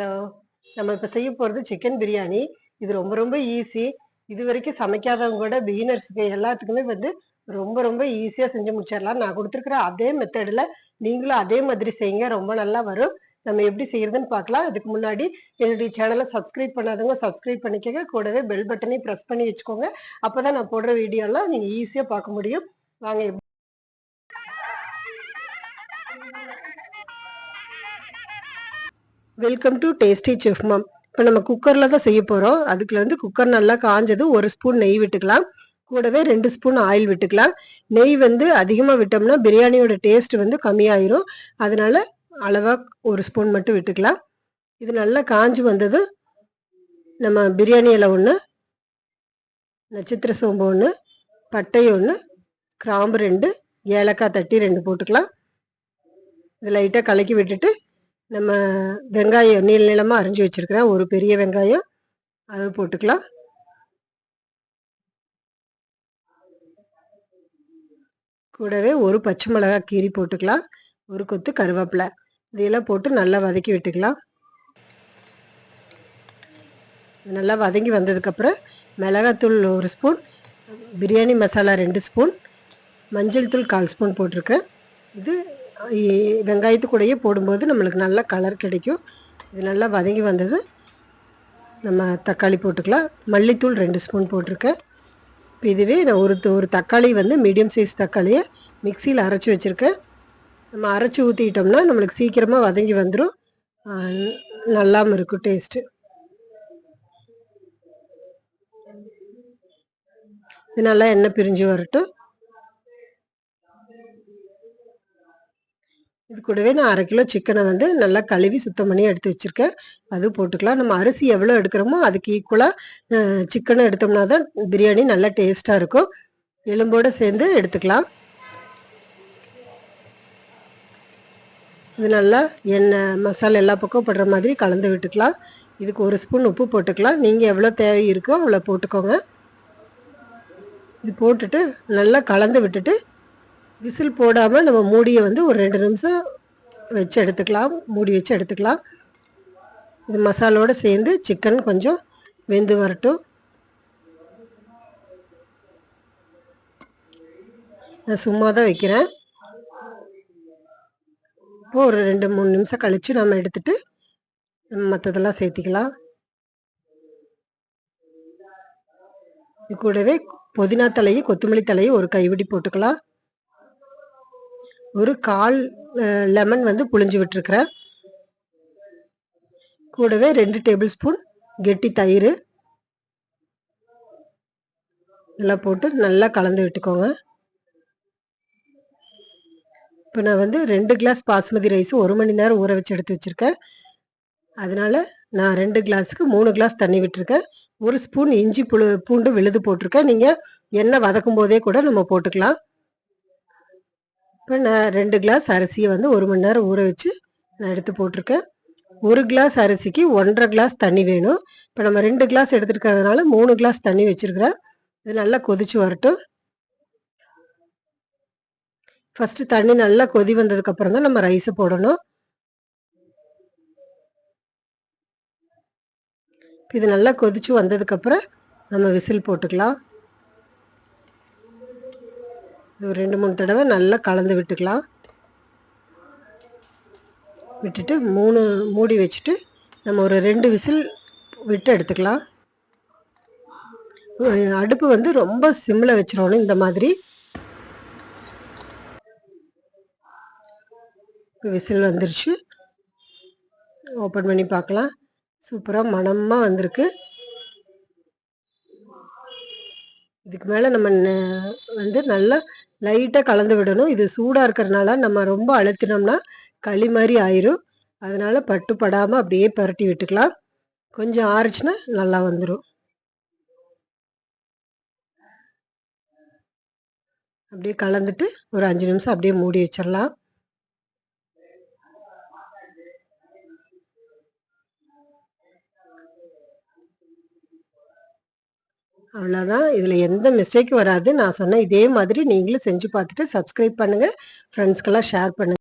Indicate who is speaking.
Speaker 1: Hello. நம்ம இப்போ செய்ய போகிறது சிக்கன் பிரியாணி. இது ரொம்ப ரொம்ப ஈஸி. இது வரைக்கும் சமைக்காதவங்க கூட பிகினர்ஸுக்கு எல்லாத்துக்குமே ரொம்ப ரொம்ப ஈஸியாக செஞ்சு முடிச்சிடலாம். நான் கொடுத்துருக்குற அதே மெத்தடில் நீங்களும் அதே மாதிரி செய்யுங்க, ரொம்ப நல்லா வரும். நம்ம எப்படி செய்யறதுன்னு பார்க்கலாம். அதுக்கு முன்னாடி என்னுடைய சேனலை சப்ஸ்கிரைப் பண்ணாதவங்க சப்ஸ்கிரைப் பண்ணிக்கோங்க. கூடவே பெல் பட்டனையும் ப்ரெஸ் பண்ணி வச்சுக்கோங்க. அப்போ தான் நான் போடுற வீடியோலாம் நீங்கள் ஈஸியாக பார்க்க முடியும். வாங்க. வெல்கம் டு டேஸ்டி செஃப் மாம். இப்போ நம்ம குக்கரில் தான் செய்ய போகிறோம். அதுக்குள்ள குக்கர் நல்லா காஞ்சது 1 ஸ்பூன் நெய் விட்டுக்கலாம். கூடவே 2 ஸ்பூன் ஆயில் விட்டுக்கலாம். நெய் அதிகமாக விட்டோம்னா பிரியாணியோட டேஸ்ட் கம்மியாயிரும். அதனால அளவாக 1 ஸ்பூன் மட்டும் விட்டுக்கலாம். இது நல்லா காஞ்சி வந்தது. நம்ம பிரியாணி இலை 1, நட்சத்திர சோம்பு 1, பட்டை 1, கிராம்பு 2, ஏலக்காய் தட்டி 2 போட்டுக்கலாம். இது லைட்டாக கலக்கி விட்டுட்டு நம்ம வெங்காயம் நீள நீளமாக அரிஞ்சு வச்சுருக்கிறேன், ஒரு பெரிய வெங்காயம், அதை போட்டுக்கலாம். கூடவே ஒரு பச்சை மிளகாய் கீரி போட்டுக்கலாம். ஒரு கொத்து கருவேப்பிலை, இதையெல்லாம் போட்டு நல்லா வதக்கி விட்டுக்கலாம். நல்லா வதங்கி வந்ததுக்கப்புறம் மிளகாத்தூள் 1 ஸ்பூன், பிரியாணி மசாலா 2 ஸ்பூன், மஞ்சள் தூள் 1/4 ஸ்பூன் போட்டிருக்கேன். இது வெங்காயத்து கூடயே போடும்போது நம்மளுக்கு நல்ல கலர் கிடைக்கும். இது நல்லா வதங்கி வந்தது. நம்ம தக்காளி போட்டுக்கலாம். மல்லித்தூள் 2 ஸ்பூன் போட்டிருக்கேன். இப்போ இதுவே நான் ஒரு தக்காளி மீடியம் சைஸ் தக்காளியை மிக்சியில் அரைச்சி வச்சுருக்கேன். நம்ம அரைச்சி ஊற்றிக்கிட்டோம்னா நம்மளுக்கு சீக்கிரமாக வதங்கி வந்துடும், நல்லாமல் இருக்கும் டேஸ்ட்டு. இது நல்லா எண்ணெய் பிரிஞ்சு வரட்டும். இது கூடவே நான் 1/2 கிலோ சிக்கனை நல்லா கழுவி சுத்தம் பண்ணி எடுத்து வச்சுருக்கேன், அது போட்டுக்கலாம். நம்ம அரிசி எவ்வளோ எடுக்கிறோமோ அதுக்கு ஈக்குவலாக சிக்கனை எடுத்தோம்னா தான் பிரியாணி நல்லா டேஸ்ட்டாக இருக்கும். எலும்போடு சேர்ந்து எடுத்துக்கலாம். இது நல்லா எண்ணெய் மசாலா எல்லா பக்கம் படுற மாதிரி கலந்து விட்டுக்கலாம். இதுக்கு 1 ஸ்பூன் உப்பு போட்டுக்கலாம். நீங்கள் எவ்வளோ தேவை இருக்கோ அவ்வளோ போட்டுக்கோங்க. இது போட்டுட்டு நல்லா கலந்து விட்டுட்டு விசில் போடாமல் நம்ம மூடியை ஒரு 2 நிமிஷம் வச்சு எடுத்துக்கலாம், மூடி வச்சு எடுத்துக்கலாம். இது மசாலோடு சேர்ந்து சிக்கன் கொஞ்சம் வெந்து வரட்டும். நான் சும்மா தான் வைக்கிறேன். இப்போ ஒரு 2-3 நிமிஷம் கழித்து நம்ம எடுத்துட்டு மற்றதெல்லாம் சேர்த்திக்கலாம். இது கூடவே புதினா தலையும் கொத்தமல்லி தலையும் ஒரு கைப்பிடி போட்டுக்கலாம். ஒரு 1/4 லெமன் புழிஞ்சு விட்டுருக்கிறேன். கூடவே 2 டேபிள் ஸ்பூன் கெட்டி தயிர் இதெல்லாம் போட்டு நல்லா கலந்து விட்டுக்கோங்க. இப்போ நான் 2 கிளாஸ் பாஸ்மதி ரைஸ் 1 மணி நேரம் ஊற வச்சு எடுத்து வச்சுருக்கேன். அதனால் நான் 2 கிளாஸுக்கு 3 கிளாஸ் தண்ணி விட்டுருக்கேன். 1 ஸ்பூன் இஞ்சி பூண்டு விழுது போட்டிருக்கேன். நீங்கள் எண்ணெய் வதக்கும் போதே கூட நம்ம போட்டுக்கலாம். இப்போ நான் 2 கிளாஸ் அரிசியை 1 மணி நேரம் ஊற வச்சு நான் எடுத்து போட்டிருக்கேன். 1 கிளாஸ் அரிசிக்கு 1.5 கிளாஸ் தண்ணி வேணும். இப்போ நம்ம 2 கிளாஸ் எடுத்துருக்கிறதுனால 3 கிளாஸ் தண்ணி வச்சுருக்கிறேன். இது நல்லா கொதிச்சு வரட்டும். ஃபஸ்ட்டு தண்ணி நல்லா கொதி வந்ததுக்கப்புறம் தான் நம்ம ரைஸை போடணும். இது நல்லா கொதிச்சு வந்ததுக்கப்புறம் நம்ம விசில் போட்டுக்கலாம். ஒரு 2-3 தடவை நல்லா கலந்து விட்டுக்கலாம். விட்டுட்டு மூடி வச்சுட்டு நம்ம ஒரு 2 விசில் விட்டு எடுத்துக்கலாம். அடுப்பு ரொம்ப சிம்மில் வச்சிடணும். இந்த மாதிரி விசில் வந்துருச்சு. ஓப்பன் பண்ணி பார்க்கலாம். சூப்பராக மணமாக வந்திருக்கு. இதுக்கு மேலே நம்ம நல்லா லைட்டாக கலந்து விடணும். இது சூடாக இருக்கிறதுனால நம்ம ரொம்ப அழுத்தினோம்னா களி மாதிரி ஆயிரும். அதனால் படாமல் அப்படியே பரட்டி விட்டுக்கலாம். கொஞ்சம் ஆறுச்சுன்னா நல்லா வந்துடும். அப்படியே கலந்துட்டு ஒரு 5 நிமிஷம் அப்படியே மூடி வச்சிடலாம். அவ்வளோதான். இதில் எந்த மிஸ்டேக்கும் வராது. நான் சொன்ன இதே மாதிரி நீங்களும் செஞ்சு பார்த்துட்டு சப்ஸ்கிரைப் பண்ணுங்கள், ஃப்ரெண்ட்ஸ்க்கெல்லாம் ஷேர் பண்ணுங்கள்.